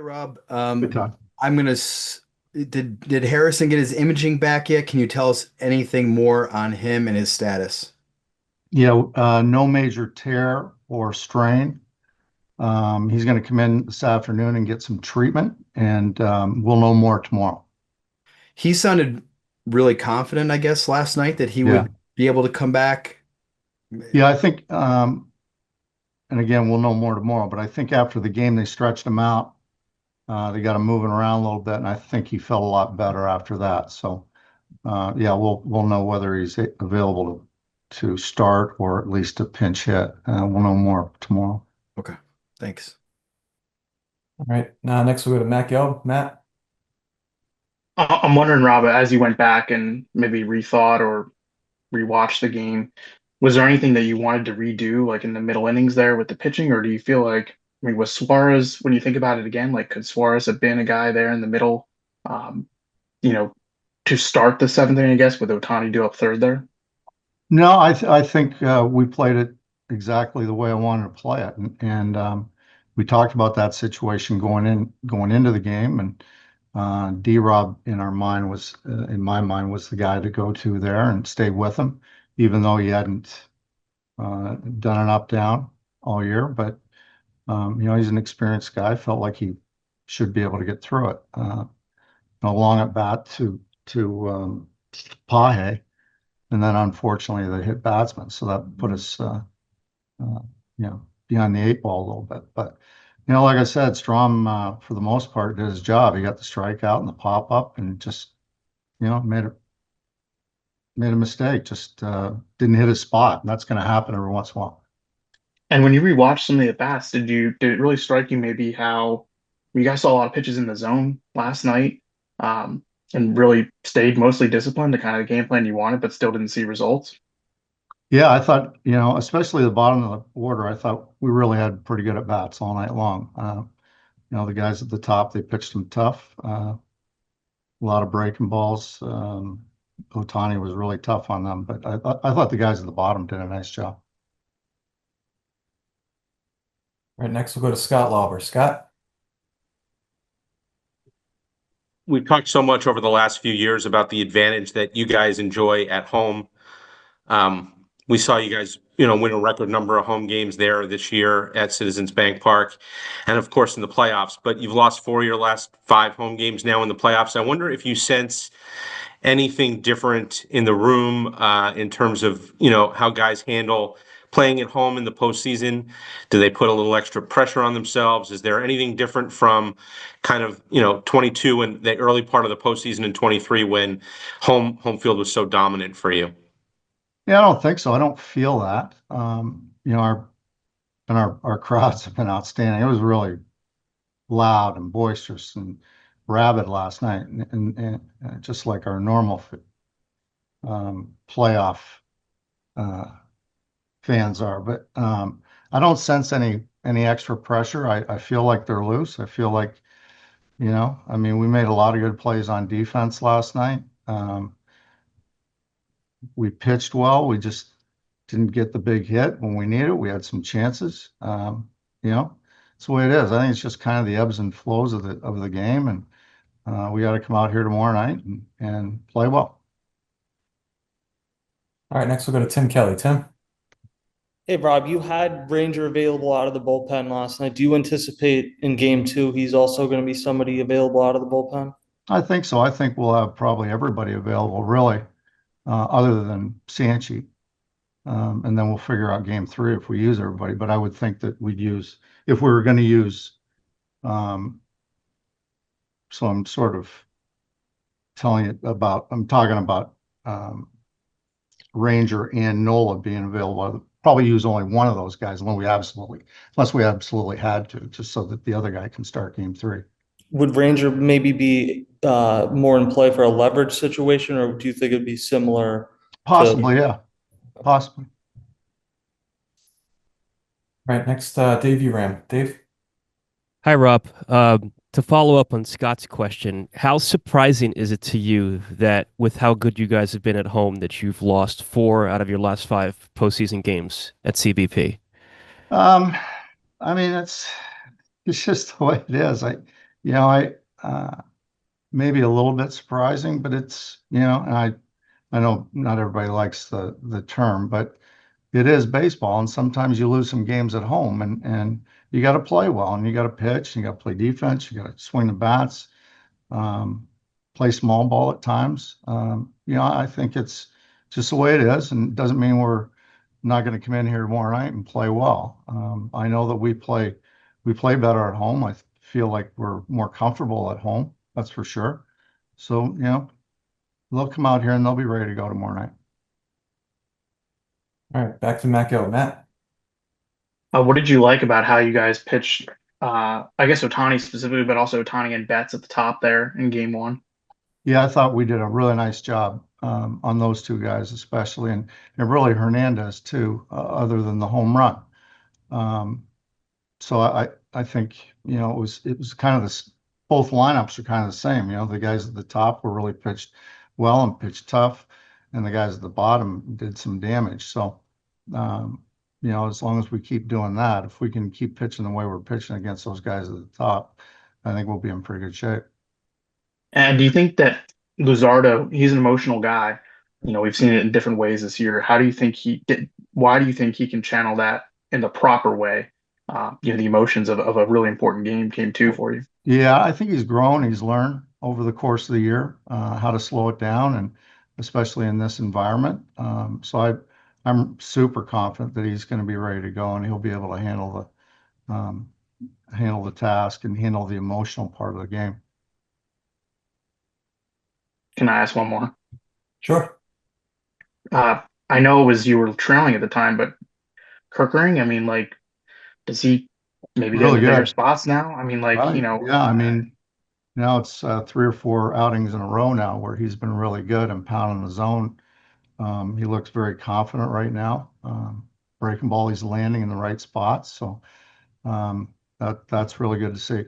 Rob. Good talk. I'm gonna. Did Harrison get his imaging back yet? Can you tell us anything more on him and his status? Yeah, no major tear or strain. He's going to come in this afternoon and get some treatment, and we'll know more tomorrow. He sounded really confident, I guess, last night that he Yeah, would be able to come back. yeah, I think, and again, we'll know more tomorrow. But I think after the game, they stretched him out. They got him moving around a little bit, and I think he felt a lot better after that. So, yeah, we'll know whether he's available to start or at least a pinch hit. We'll know more tomorrow. Okay, thanks. All right. Now next we'll go to Matt Gelb. Matt. I'm wondering, Robert, as you went back and maybe rethought or rewatched the game, was there anything that you wanted to redo, like in the middle innings there with the pitching, or do you feel like, I mean, was Suarez, when you think about it again, like could Suarez have been a guy there in the middle, um, you know, to start the seventh inning, I guess, with Ohtani do up third there? No, I think we played it exactly the way I wanted to play it, and we talked about that situation going into the game, and D-Rob in my mind was the guy to go to there and stay with him, even though he hadn't done an up down all year. But he's an experienced guy. Felt like he should be able to get through it. A long at bat to Pahe. And then unfortunately they hit batsman, so that put us, behind the eight ball a little bit. But like I said, Strom for the most part did his job. He got the strikeout and the pop up, and just made a mistake. Just didn't hit his spot. And that's going to happen every once in a while. And when you rewatched some of the at-bats, did it really strike you maybe how you guys saw a lot of pitches in the zone last night, and really stayed mostly disciplined to kind of the game plan you wanted, but still didn't see results? Yeah, I thought, especially the bottom of the order, I thought we really had pretty good at bats all night long. The guys at the top, they pitched them tough. A lot of breaking balls. Ohtani was really tough on them, but I thought the guys at the bottom did a nice job. All right. Next we'll go to Scott Lauber. Scott. We've talked so much over the last few years about the advantage that you guys enjoy at home. We saw you guys, win a record number of home games there this year at Citizens Bank Park, and of course in the playoffs. But you've lost 4 of your last 5 home games now in the playoffs. I wonder if you sense anything different in the room in terms of, how guys handle playing at home in the postseason. Do they put a little extra pressure on themselves? Is there anything different from kind of, 22 and the early part of the postseason in 23 when home field was so dominant for you? Yeah, I don't think so. I don't feel that. Our crowds have been outstanding. It was really loud and boisterous and rabid last night, and just like our normal playoff fans are. But I don't sense any extra pressure. I feel like they're loose. I feel like, I mean, we made a lot of good plays on defense last night. We pitched well. We just didn't get the big hit when we needed it. We had some chances. It's the way it is. I think it's just kind of the ebbs and flows of the game, and we got to come out here tomorrow night and play well. All right. Next we'll go to Tim Kelly. Tim. Hey, Rob, you had Ranger available out of the bullpen last night. Do you anticipate in game two he's also going to be somebody available out of the bullpen? I think so. I think we'll have probably everybody available, really, other than Sanchi. And then we'll figure out game 3 if we use everybody. But I would think that if we were going to use, so I'm sort of I'm talking about Ranger and Nola being available. I'd probably use only one of those guys unless we absolutely had to, just so that the other guy can start game 3. Would Ranger maybe be more in play for a leverage situation, or do you think it'd be similar? Possibly, yeah. Possibly. All right. Next, Dave Uram. Dave. Hi, Rob. To follow up on Scott's question, how surprising is it to you that with how good you guys have been at home, that you've lost 4 out of your last 5 postseason games at CBP? I mean, it's just the way it is. I maybe a little bit surprising, but it's and I know not everybody likes the term, but it is baseball, and sometimes you lose some games at home, and you got to play well, and you got to pitch, and you got to play defense, you got to swing the bats, um, play small ball at times. I think it's just the way it is, and it doesn't mean we're not going to come in here tomorrow night and play well. I know that we play better at home. I feel like we're more comfortable at home. That's for sure. So, they'll come out here and they'll be ready to go tomorrow night. All right, back to Matt Gill. Matt. What did you like about how you guys pitched? I guess Ohtani specifically, but also Ohtani and Betts at the top there in game one. Yeah, I thought we did a really nice job on those two guys, especially, and really Hernandez too, other than the home run. So I think it was kind of this. Both lineups are kind of the same. The guys at the top were really pitched well and pitched tough, and the guys at the bottom did some damage. So, as long as we keep doing that, if we can keep pitching the way we're pitching against those guys at the top, I think we'll be in pretty good shape. And do you think that Luzardo, he's an emotional guy? We've seen it in different ways this year. How do you think why do you think he can channel that in the proper way? The emotions of a really important game two for you. Yeah, I think he's grown. He's learned over the course of the year how to slow it down, and especially in this environment. I'm super confident that he's going to be ready to go, and he'll be able to handle the task and handle the emotional part of the game. Can I ask one more? Sure. I know it was you were trailing at the time, but Kirkering, I mean, like, does he maybe get Really the bigger good. spots now? I mean, like, Right. Yeah, I mean, now it's 3 or 4 outings in a row now where he's been really good and pounding the zone. He looks very confident right now. Breaking ball, he's landing in the right spots. So that's really good to see.